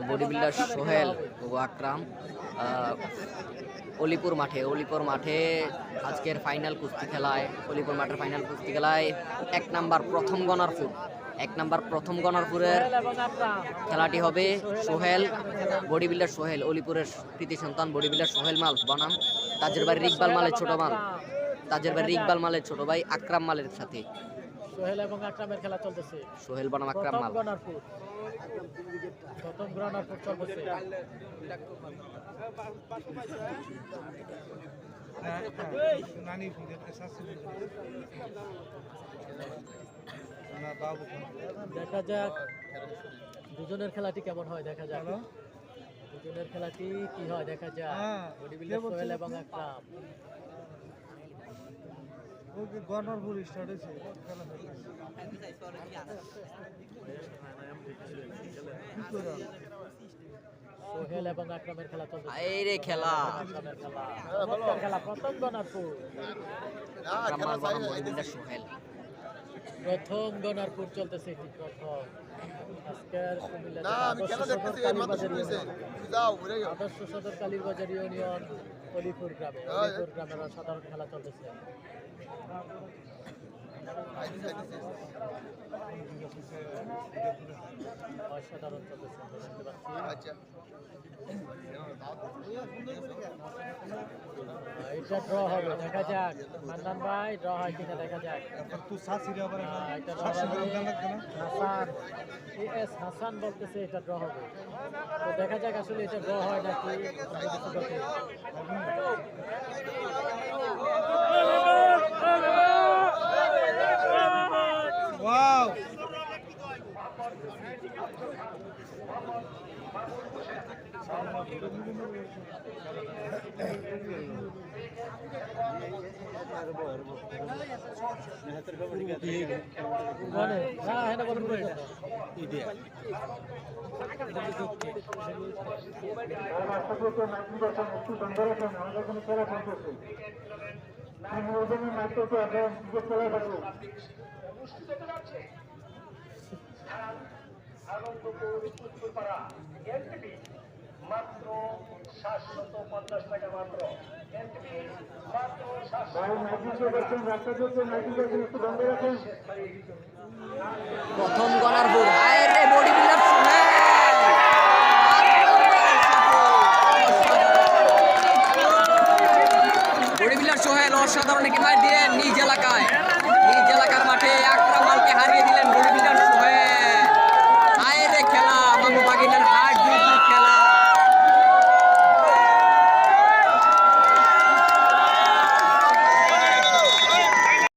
Body builder Sohel ও আকরাম অলিপুর মাঠে আজকের final কুস্তি খেলায় অলিপুর মাঠের ফাইনাল কুস্তি খেলায় এক নাম্বার প্রথম গণরপুরের খেলাটি হবে সোহেল বডি বিল্ডার সোহেল অলিপুরের কৃতি সন্তান বডি বিল্ডার সোহেল মাল বনাম তাজের বাড়ির ইকবাল মালের ছোট ভাই আকরাম মালের সাথে সোহেল এবং আকরামের খেলা চলতেছে। সোহেল বনাম আকরাম মাল প্রথম গণরপুর চলতেছে। দেখা যাক দুজনের খেলাটি কেমন হয়, দেখা যাক দুজনের খেলাটি কি হয়, দেখা যাক বডি বিল্ডার সোহেল এবং আকরাম। গণরপুর স্টার্ট হয়েছে সোহেল এবং আকরামের খেলা চলছে। এই রে খেলা প্রথম গণরপুর সোহেল প্রথম গণরপুর চলতেছে। এটি প্রথম আজকের আদর্শ সদর কালীবাজার ইউনিয়ন অলিপুর গ্রামের সাধারণ খেলা চলতেছে। অসাধারণ চলতেছে দেখতে পাচ্ছি। এটা ড্র হবে, দেখা যাক মান্নান ভাই ড্র হয় কিনা, দেখা যাক। হাসান বলতেছে এটা ড্র হবে, তো দেখা যাক আসলে এটা ড্র হয় নাকি। মাত্র 750 টাকা মাত্র। প্রথম গণরপুর বডি বিল্ডার সোহেল অসাধারণ একটি ফাইট দিয়ে নিজ এলাকায়